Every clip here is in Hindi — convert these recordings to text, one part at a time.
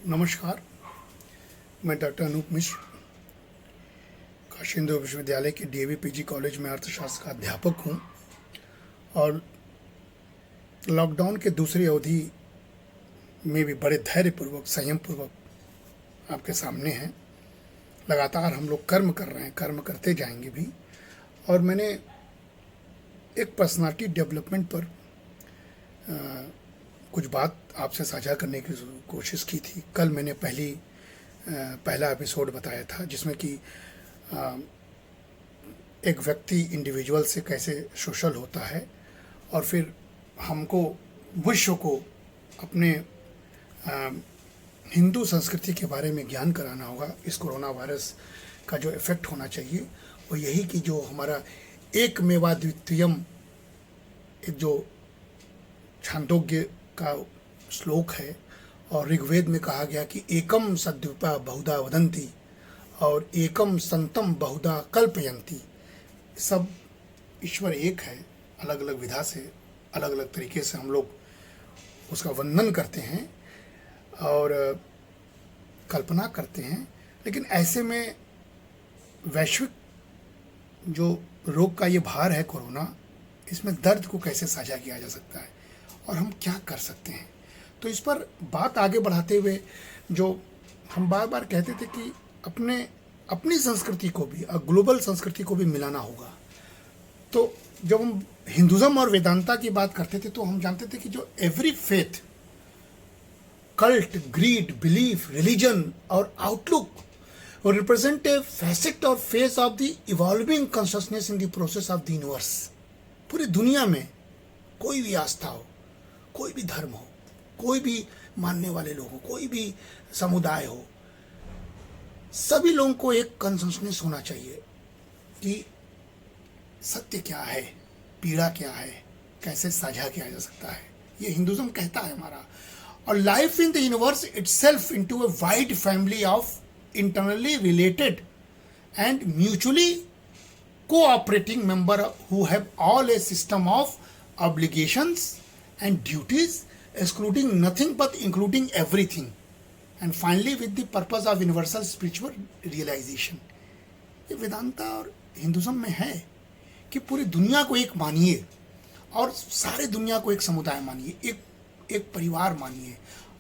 नमस्कार। मैं डॉक्टर अनूप मिश्र काशी हिंदू विश्वविद्यालय के डीएवी पीजी कॉलेज में अर्थशास्त्र का अध्यापक हूँ और लॉकडाउन के दूसरी अवधि में भी बड़े धैर्यपूर्वक संयमपूर्वक आपके सामने हैं। लगातार हम लोग कर्म कर रहे हैं, कर्म करते जाएंगे भी। और मैंने एक पर्सनालिटी डेवलपमेंट पर कुछ बात आपसे साझा करने की कोशिश की थी। कल मैंने पहला एपिसोड बताया था जिसमें कि एक व्यक्ति इंडिविजुअल से कैसे सोशल होता है और फिर हमको विश्व को अपने हिंदू संस्कृति के बारे में ज्ञान कराना होगा। इस कोरोना वायरस का जो इफ़ेक्ट होना चाहिए वो यही कि जो हमारा एक मेवाद्वितीयम, एक जो छांदोग्य का श्लोक है और ऋग्वेद में कहा गया कि एकम सद्विपा बहुधा वदंती और एकम संतम बहुधा कल्पयंती। सब ईश्वर एक है, अलग अलग विधा से, अलग अलग तरीके से हम लोग उसका वंदन करते हैं और कल्पना करते हैं। लेकिन ऐसे में वैश्विक जो रोग का ये भार है कोरोना, इसमें दर्द को कैसे साझा किया जा सकता है और हम क्या कर सकते हैं। तो इस पर बात आगे बढ़ाते हुए जो हम बार बार कहते थे कि अपनी संस्कृति को भी और ग्लोबल संस्कृति को भी मिलाना होगा। तो जब हम हिंदुज़म और वेदांता की बात करते थे तो हम जानते थे कि जो every faith, cult, greed, belief, religion और आउटलुक और रिप्रेजेंट ए फैसेट और face of the evolving consciousness in the process of the universe. पूरी दुनिया में कोई भी आस्था हो, कोई भी धर्म हो, कोई भी मानने वाले लोग हो, कोई भी समुदाय हो, सभी लोगों को एक कॉन्शसनेस होना चाहिए कि सत्य क्या है, पीड़ा क्या है, कैसे साझा किया जा सकता है। ये हिंदुज़म कहता है हमारा। और life in the universe itself into a wide family of internally related and mutually cooperating member who have all a system of obligations and duties, excluding nothing but including everything, and finally with the purpose of universal spiritual realization। ये वेदांता और हिंदुज़म में है कि पूरी दुनिया को एक मानिए और सारे दुनिया को एक समुदाय मानिए, एक परिवार मानिए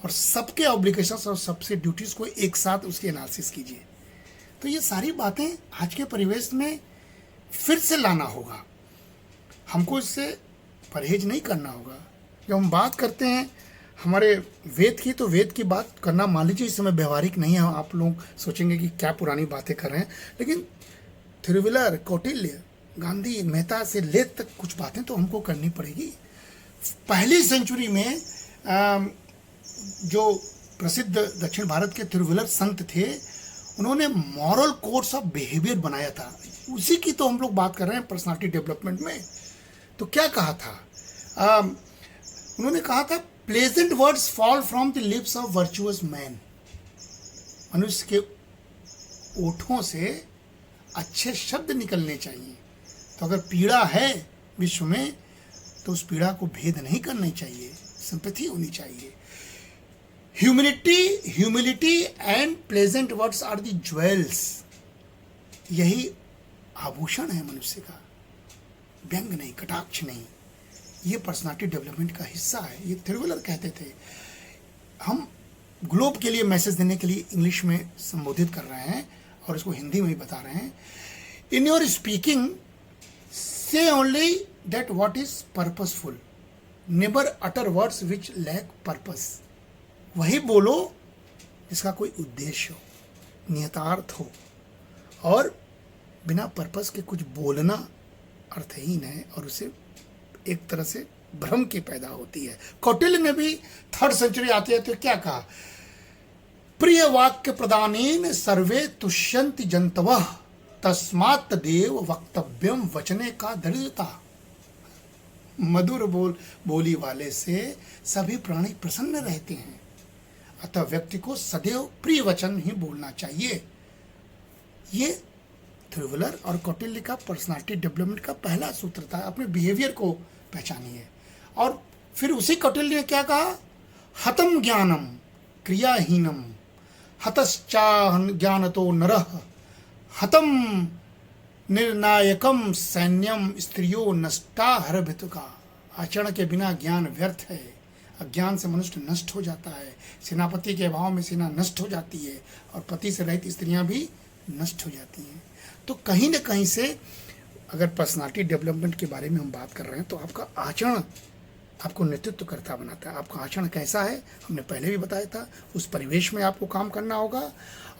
और सबके ऑब्लिगेशंस और सबसे ड्यूटीज़ को एक साथ उसके एनालिसिस कीजिए। तो ये सारी बातें आज के परिवेश में फिर से लाना होगा। हमको इससे परहेज नहीं करना होगा। जब हम बात करते हैं हमारे वेद की, तो वेद की बात करना मान लीजिए इस समय व्यवहारिक नहीं है। आप लोग सोचेंगे कि क्या पुरानी बातें कर रहे हैं, लेकिन थिरुविलर, कौटिल्य, गांधी, मेहता से लेत तक कुछ बातें तो हमको करनी पड़ेगी। पहली सेंचुरी में जो प्रसिद्ध दक्षिण भारत के थिरुविलर संत थे, उन्होंने मॉरल कोड्स ऑफ बिहेवियर बनाया था। उसी की तो हम लोग बात कर रहे हैं पर्सनालिटी डेवलपमेंट में। तो क्या कहा था? उन्होंने कहा था pleasant words fall from the lips of virtuous man. मनुष्य के ओठों से अच्छे शब्द निकलने चाहिए। तो अगर पीड़ा है विश्व में तो उस पीड़ा को भेद नहीं करनी चाहिए, सिंपैथी होनी चाहिए। Humility and pleasant words are the jewels. यही आभूषण है मनुष्य का, व्यंग नहीं, कटाक्ष नहीं। ये पर्सनालिटी डेवलपमेंट का हिस्सा है। ये थिरुविलर कहते थे। हम ग्लोब के लिए मैसेज देने के लिए इंग्लिश में संबोधित कर रहे हैं और इसको हिंदी में भी बता रहे हैं। In your speaking say only that what is purposeful, never utter words which lack purpose. वही बोलो जिसका कोई उद्देश्य हो, नियतार्थ हो। और बिना पर्पस के कुछ बोलना अर्थहीन है और उससे एक तरह से भ्रम की पैदा होती है। कौटिल्य ने भी 3rd सेंचुरी आते हैं तो क्या कहा? प्रिय वाक्य प्रदानेन सर्वे तुष्यन्ति जंतवः तस्मात् देव वक्तव्यम वचने का दृढ़ता। मधुर बोली वाले से सभी प्राणी प्रसन्न रहते हैं, अतः व्यक्ति को सदैव प्रिय वचन ही बोलना चाहिए। ये थिरुविलर और कौटिल्य का पर्सनालिटी डेवलपमेंट का पहला सूत्र था। अपने बिहेवियर को पहचानिए। और फिर उसी कौटिल्य ने क्या कहा? हतम ज्ञानम क्रियाहीनम हतश्चा ज्ञानतो नरः हतम निर्णायकम सैन्यम स्त्रियो नष्टा हरभितुका। आचरण के बिना ज्ञान व्यर्थ है, अज्ञान से मनुष्य नष्ट हो जाता है, सेनापति के अभाव में सेना नष्ट हो जाती है और पति से रहित स्त्रियां भी नष्ट हो जाती हैं। तो कहीं न कहीं से अगर पर्सनालिटी डेवलपमेंट के बारे में हम बात कर रहे हैं तो आपका आचरण आपको नेतृत्व करता बनाता है। आपका आचरण कैसा है हमने पहले भी बताया था, उस परिवेश में आपको काम करना होगा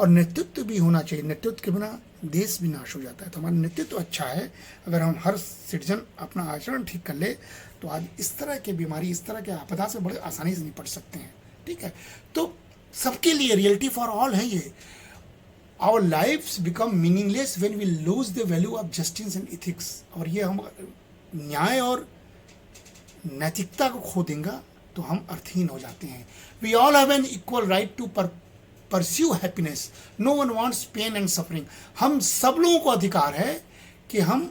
और नेतृत्व भी होना चाहिए। नेतृत्व के बिना देश भी नाश हो जाता है। तो हमारा नेतृत्व अच्छा है, अगर हम हर सिटीजन अपना आचरण ठीक कर ले तो आज इस तरह की बीमारी, इस तरह के आपदा से बड़े आसानी से निपट सकते हैं। ठीक है, तो सबके लिए रियलिटी फॉर ऑल है ये। Our lifes become meaningless when we lose the value of justice and ethics. और ये हम न्याय और नैतिकता को खो देंगे तो हम अर्थहीन हो जाते हैं। We all have an equal right to pursue happiness, no one wants pain and suffering. हम सब लोगों को अधिकार है कि हम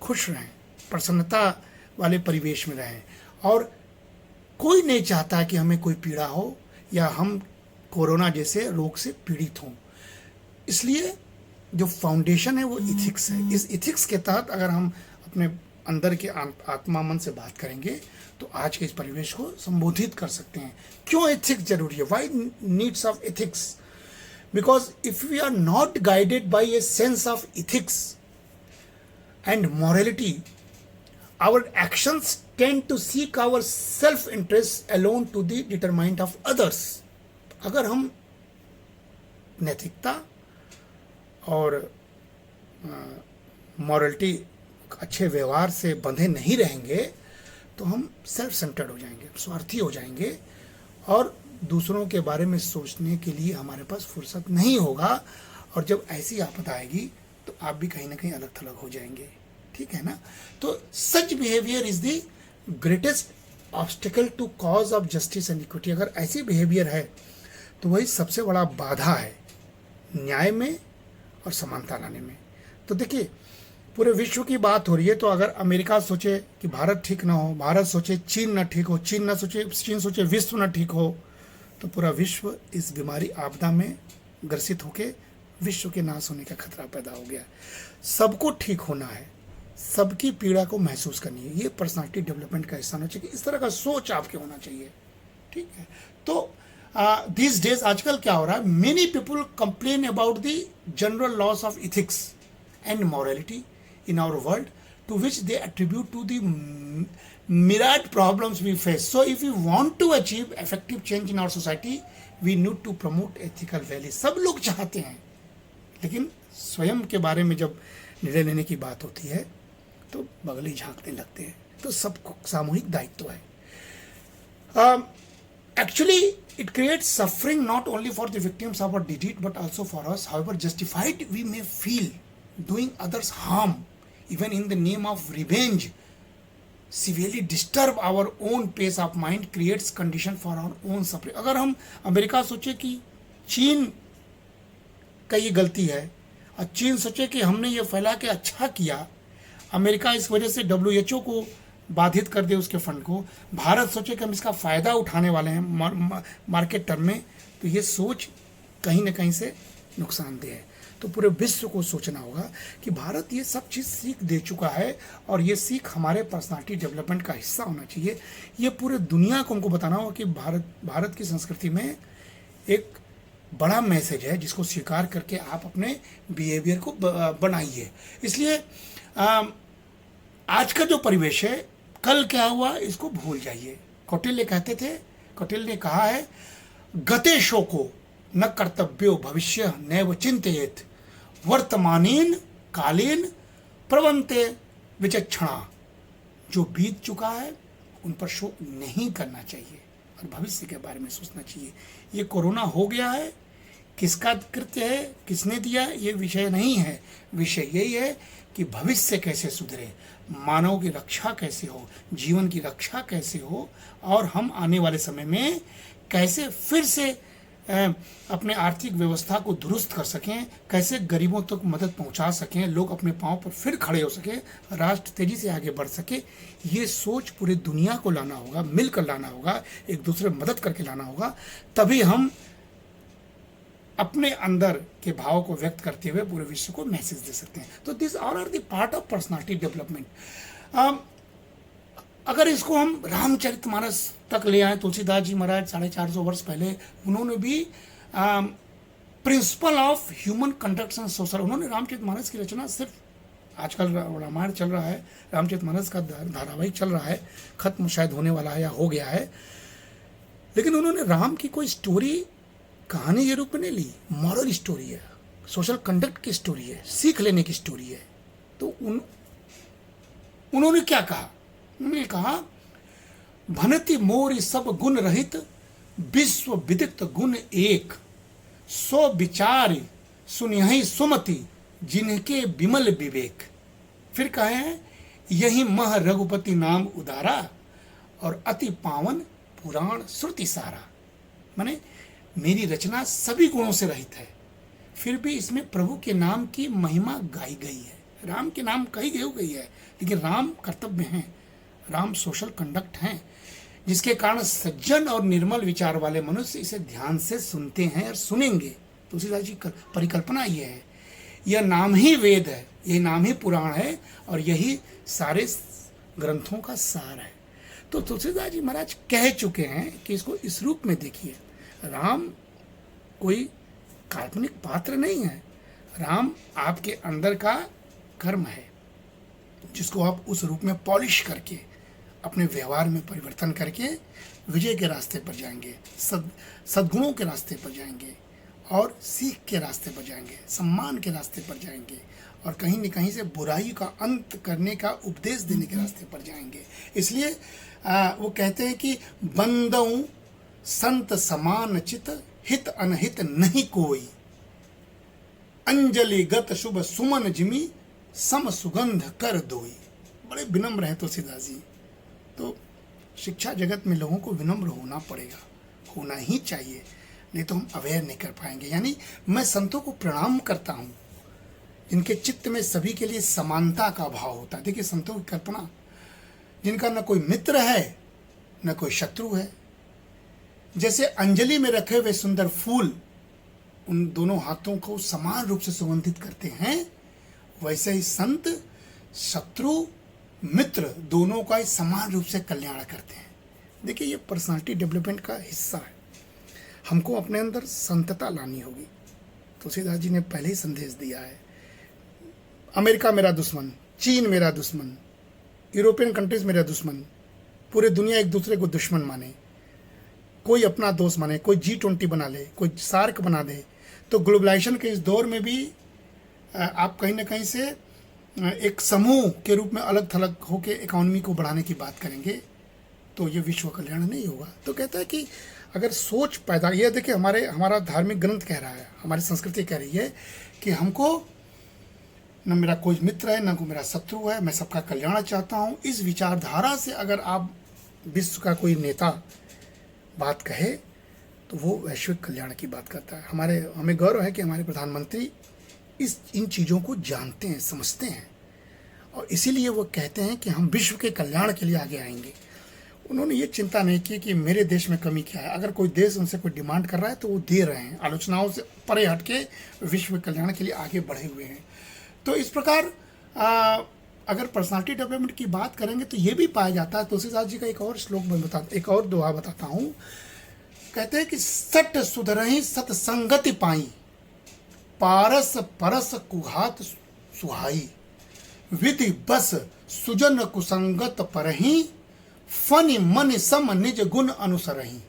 खुश रहें, प्रसन्नता वाले परिवेश में रहें, और कोई नहीं चाहता कि हमें कोई पीड़ा हो या हम कोरोना जैसे रोग से पीड़ित हों। इसलिए जो फाउंडेशन है वो इथिक्स है। इस इथिक्स के तहत अगर हम अपने अंदर के आत्मा मन से बात करेंगे तो आज के इस परिवेश को संबोधित कर सकते हैं। क्यों एथिक्स जरूरी है? Why needs of ethics? Because if we are not guided by a sense of ethics and morality, our actions tend to seek our self interest alone to the detriment of others. अगर हम नैतिकता और मॉरलिटी, अच्छे व्यवहार से बंधे नहीं रहेंगे तो हम सेल्फ सेंटर्ड हो जाएंगे, स्वार्थी हो जाएंगे और दूसरों के बारे में सोचने के लिए हमारे पास फुर्सत नहीं होगा। और जब ऐसी आपदा आएगी तो आप भी कहीं ना कहीं अलग थलग हो जाएंगे। ठीक है ना? तो such behaviour is the greatest obstacle to cause of justice and equity. अगर ऐसी बिहेवियर है तो वही सबसे बड़ा बाधा है न्याय में और समानता लाने में। तो देखिए, पूरे विश्व की बात हो रही है, तो अगर अमेरिका सोचे कि भारत ठीक ना हो, भारत सोचे चीन ना ठीक हो, चीन सोचे विश्व ना ठीक हो, तो पूरा विश्व इस बीमारी आपदा में ग्रसित होके विश्व के नाश होने का खतरा पैदा हो गया। सबको ठीक होना है, सबकी पीड़ा को महसूस करनी है, ये पर्सनालिटी डेवलपमेंट का हिस्सा होना चाहिए। इस तरह का सोच आपके होना चाहिए। ठीक है, तो दिस डेज आजकल क्या हो रहा है, many people complain about the general loss of ethics and morality in our world, to which they attribute to the myriad problems we face. So if we want to achieve effective change in our society, we need to promote ethical values. सब लोग चाहते हैं, लेकिन स्वयं के बारे में जब निर्णय लेने की बात होती है तो बगली झांकने लगते हैं। तो सबको सामूहिक दायित्व है। Actually, it creates suffering not only for the victims of our deed, but also for us. However justified we may feel doing others harm, even in the name of revenge, severely disturb our own pace of mind, creates condition for our own suffering. अगर हम अमेरिका सोचे कि चीन का ये गलती है और चीन सोचे कि हमने ये फैला के अच्छा किया, अमेरिका इस वजह से WHO को बाधित कर दे उसके फंड को, भारत सोचे कि हम इसका फ़ायदा उठाने वाले हैं मार्केट टर्म में, तो ये सोच कहीं ना कहीं से नुकसानदेह है। तो पूरे विश्व को सोचना होगा कि भारत ये सब चीज़ सीख दे चुका है और ये सीख हमारे पर्सनालिटी डेवलपमेंट का हिस्सा होना चाहिए। ये पूरे दुनिया को हमको बताना होगा कि भारत की संस्कृति में एक बड़ा मैसेज है जिसको स्वीकार करके आप अपने बिहेवियर को बनाइए। इसलिए आज का जो परिवेश है, कल क्या हुआ इसको भूल जाइए। कौटिल्य कहते थे, कौटिल्य ने कहा है, गते शोको न कर्तव्यो भविष्य नैव चिंतयेत वर्तमानेन कालेन प्रवंते विचक्षणा। जो बीत चुका है उन पर शोक नहीं करना चाहिए और भविष्य के बारे में सोचना चाहिए। ये कोरोना हो गया है, किसका कृत्य है, किसने दिया, ये विषय नहीं है। विषय यही है कि भविष्य कैसे सुधरे, मानव की रक्षा कैसे हो, जीवन की रक्षा कैसे हो और हम आने वाले समय में कैसे फिर से अपने आर्थिक व्यवस्था को दुरुस्त कर सकें, कैसे गरीबों तक मदद पहुंचा सकें, लोग अपने पांव पर फिर खड़े हो सके, राष्ट्र तेजी से आगे बढ़ सके। ये सोच पूरी दुनिया को लाना होगा, मिलकर लाना होगा, एक दूसरे में मदद करके लाना होगा। तभी हम अपने अंदर के भाव को व्यक्त करते हुए पूरे विश्व को मैसेज दे सकते हैं। तो this all are the part of personality development. अगर इसको हम रामचरितमानस तक ले आए, तुलसीदास जी महाराज 450 वर्ष पहले उन्होंने भी principle of human conduct and social, उन्होंने रामचरितमानस की रचना सिर्फ, आजकल रामायण चल रहा है, रामचरितमानस का धारावाहिक चल रहा है, खत्म शायद होने वाला है या हो गया है, लेकिन उन्होंने राम की कोई स्टोरी कहानी के रूप में नहीं ली। मॉरल स्टोरी है, सोशल कंडक्ट की स्टोरी है, सीख लेने की स्टोरी है। तो उन्होंने क्या कहा? उन्होंने कहा, भनति मोरी सब गुण रहित, विश्व विदित गुण एक, सो विचार सुनिहि सुमति, जिनके विमल विवेक। फिर कहे, यही मह रघुपति नाम उदारा, और अति पावन पुराण श्रुति सारा। माने मेरी रचना सभी गुणों से रहित है, फिर भी इसमें प्रभु के नाम की महिमा गाई गई है, राम के नाम कही गई है, लेकिन राम कर्तव्य हैं, राम सोशल कंडक्ट हैं, जिसके कारण सज्जन और निर्मल विचार वाले मनुष्य इसे ध्यान से सुनते हैं और सुनेंगे। तुलसीदास जी परिकल्पना ये है, यह नाम ही वेद है, यही नाम ही पुराण है, और यही सारे ग्रंथों का सार है। तो तुलसीदास जी महाराज कह चुके हैं कि इसको इस रूप में देखिए, राम कोई काल्पनिक पात्र नहीं है, राम आपके अंदर का कर्म है, जिसको आप उस रूप में पॉलिश करके अपने व्यवहार में परिवर्तन करके विजय के रास्ते पर जाएंगे, सद्गुणों के रास्ते पर जाएंगे, और सीख के रास्ते पर जाएंगे, सम्मान के रास्ते पर जाएंगे, और कहीं न कहीं से बुराई का अंत करने का उपदेश देने के रास्ते पर जाएंगे। इसलिए वो कहते हैं कि बंदऊ संत समान चित, हित अनहित नहीं कोई, अंजलि गत शुभ सुमन जिमी, सम सुगंध कर दोई। बड़े विनम्र हैं तुलसीदास जी। तो शिक्षा जगत में लोगों को विनम्र होना पड़ेगा, होना ही चाहिए, नहीं तो हम अवेयर नहीं कर पाएंगे। यानी मैं संतों को प्रणाम करता हूँ, इनके चित्त में सभी के लिए समानता का भाव होता है। देखिए संतों की कल्पना, जिनका न कोई मित्र है न कोई शत्रु है, जैसे अंजलि में रखे हुए सुंदर फूल उन दोनों हाथों को समान रूप से सुगंधित करते हैं, वैसे ही संत शत्रु मित्र दोनों का समान रूप से कल्याण करते हैं। देखिए ये पर्सनालिटी डेवलपमेंट का हिस्सा है, हमको अपने अंदर संतता लानी होगी। तुलसीदास जी ने पहले ही संदेश दिया है, अमेरिका मेरा दुश्मन, चीन मेरा दुश्मन, यूरोपियन कंट्रीज मेरा दुश्मन, पूरे दुनिया एक दूसरे को दुश्मन माने, कोई अपना दोस्त माने, कोई G20 बना ले, कोई सार्क बना दे। तो ग्लोबलाइजेशन के इस दौर में भी आप कहीं ना कहीं से एक समूह के रूप में अलग थलग होकर इकोनॉमी को बढ़ाने की बात करेंगे, तो ये विश्व कल्याण नहीं होगा। तो कहता है कि अगर सोच पैदा, ये देखिए हमारा धार्मिक ग्रंथ कह रहा है, हमारी संस्कृति कह रही है कि हमको न मेरा कोई मित्र है न कोई मेरा शत्रु है, मैं सबका कल्याण चाहता हूँ। इस विचारधारा से अगर आप विश्व का कोई नेता बात कहे तो वो वैश्विक कल्याण की बात करता है। हमें गौरव है कि हमारे प्रधानमंत्री इन चीज़ों को जानते हैं, समझते हैं, और इसीलिए वो कहते हैं कि हम विश्व के कल्याण के लिए आगे आएंगे। उन्होंने ये चिंता नहीं की कि मेरे देश में कमी क्या है, अगर कोई देश उनसे कोई डिमांड कर रहा है तो वो दे रहे हैं, आलोचनाओं से परे हट के विश्व कल्याण के लिए आगे बढ़े हुए हैं। तो इस प्रकार अगर पर्सनालिटी डेवलपमेंट की बात करेंगे तो ये भी पाया जाता है। तुलसीदास जी का एक और श्लोक मैं एक और दोहा बताता हूँ। कहते हैं कि सट सुधरहि सतसंगति पाई, पारस परस कुहात सुहाई, विधि बस सुजन कुसंगत परहि, फनि मन सम निज गुण अनुसरहि।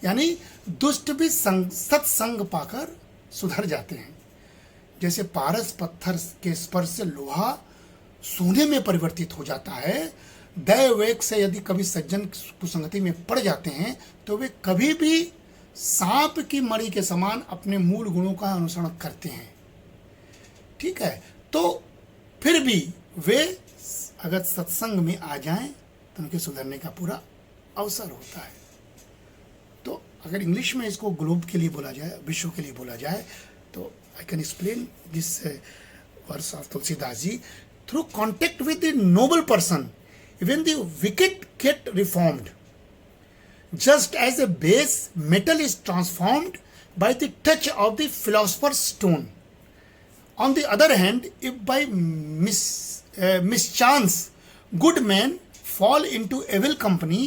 यानी दुष्ट भी सत्संग पाकर सुधर जाते हैं। जैसे पारस पत्थर के स्पर्श से लोहा सोने में परिवर्तित हो जाता है, दैवेक से यदि कभी सज्जन कुसंगति में पड़ जाते हैं तो वे कभी भी सांप की मणि के समान अपने मूल गुणों का अनुसरण करते हैं। ठीक है, तो फिर भी वे अगर सत्संग में आ जाएं तो उनके सुधरने का पूरा अवसर होता है। तो अगर इंग्लिश में इसको ग्लोब के लिए बोला जाए, विश्व के लिए बोला जाए, तो I can explain this verse of Tulsidas ji. Through contact with the noble person even the wicked get reformed, just as a base metal is transformed by the touch of the philosopher's stone. On the other hand, if by mischance good men fall into evil company,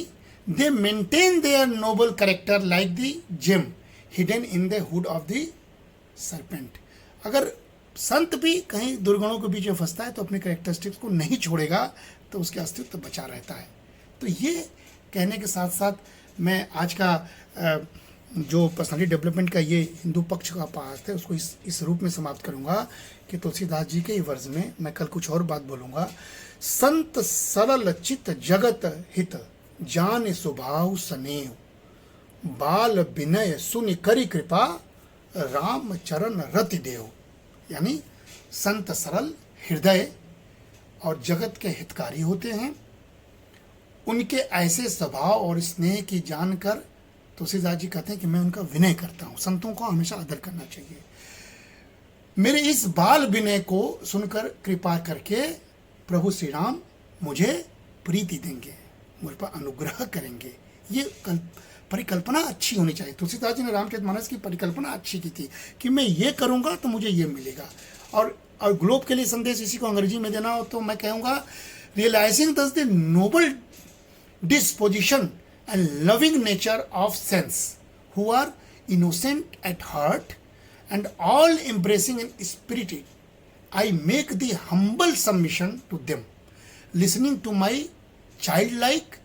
they maintain their noble character like the gem hidden in the hood of the serpent. अगर संत भी कहीं दुर्गुणों के बीच में फंसता है तो अपने कैरेक्टरिस्टिक्स को नहीं छोड़ेगा, तो उसके अस्तित्व बचा रहता है. तो ये कहने के साथ साथ मैं आज का जो पर्सनालिटी डेवलपमेंट का ये हिंदू पक्ष का पाठ है उसको इस रूप में समाप्त करूंगा कि तुलसीदास जी के वर्ष में मैं कल कुछ और बात बोलूँगा. संत सरल चित जगत हित जान स्वभाव स्नेह, बाल विनय सुनि करी कृपा राम चरण रति देव. यानी संत सरल हृदय और जगत के हितकारी होते हैं. उनके ऐसे स्वभाव और स्नेह की जानकर तुलसीदास जी कहते हैं कि मैं उनका विनय करता हूँ. संतों को हमेशा आदर करना चाहिए. मेरे इस बाल विनय को सुनकर कृपा करके प्रभु श्री राम मुझे प्रीति देंगे, मुझ पर अनुग्रह करेंगे. ये परिकल्पना अच्छी होनी चाहिए. तुलसीदास जी ने रामचरितमानस की परिकल्पना अच्छी की थी कि मैं ये करूँगा तो मुझे ये मिलेगा. और ग्लोब के लिए संदेश इसी को अंग्रेजी में देना हो तो मैं कहूँगा, realising this the noble disposition and loving nature of sense, who are innocent at heart and all embracing in spirit, I make the humble submission to them, listening to my childlike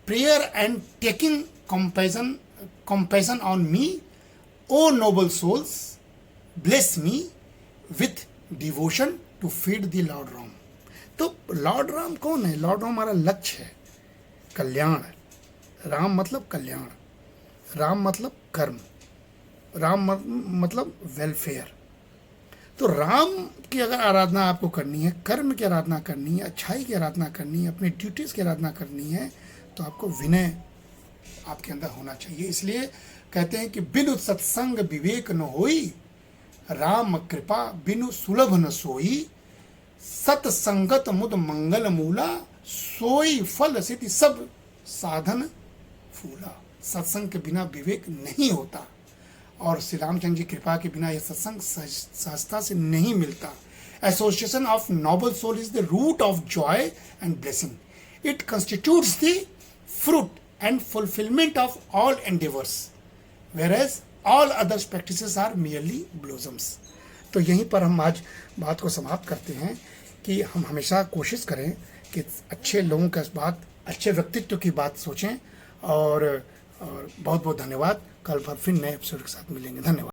prayer and taking compassion on me. O noble souls, bless me with devotion to feed the Lord Ram. तो लॉर्ड राम कौन है? लॉर्ड राम हमारा लक्ष्य है, कल्याण. राम मतलब कल्याण, राम मतलब कर्म, राम मतलब वेलफेयर. तो राम की अगर आराधना आपको करनी है, कर्म की आराधना करनी है, अच्छाई की आराधना करनी है, अपनी ड्यूटीज़ की आराधना करनी है, तो आपको विनय आपके अंदर होना चाहिए. इसलिए कहते हैं कि बिनु सत्संग विवेक न होई, राम कृपा बिनु सुलभ न सोई, सत्संगत मुद मंगल मूला, सोई फल सिद्धि सब साधन फूला. सत्संग के बिना विवेक नहीं होता और श्री रामचंद्र जी कृपा के बिना यह सत्संग सहजता से नहीं मिलता. Association of noble soul is the root of joy and blessing. It constitutes the fruit and fulfilment of all endeavours, whereas all others practices are merely blossoms. तो यहीं पर हम आज बात को समाप्त करते हैं कि हम हमेशा कोशिश करें कि अच्छे लोगों का बात, अच्छे व्यक्तित्व की बात सोचें. और बहुत बहुत धन्यवाद. कल फिर नए एपिसोड के साथ मिलेंगे. धन्यवाद.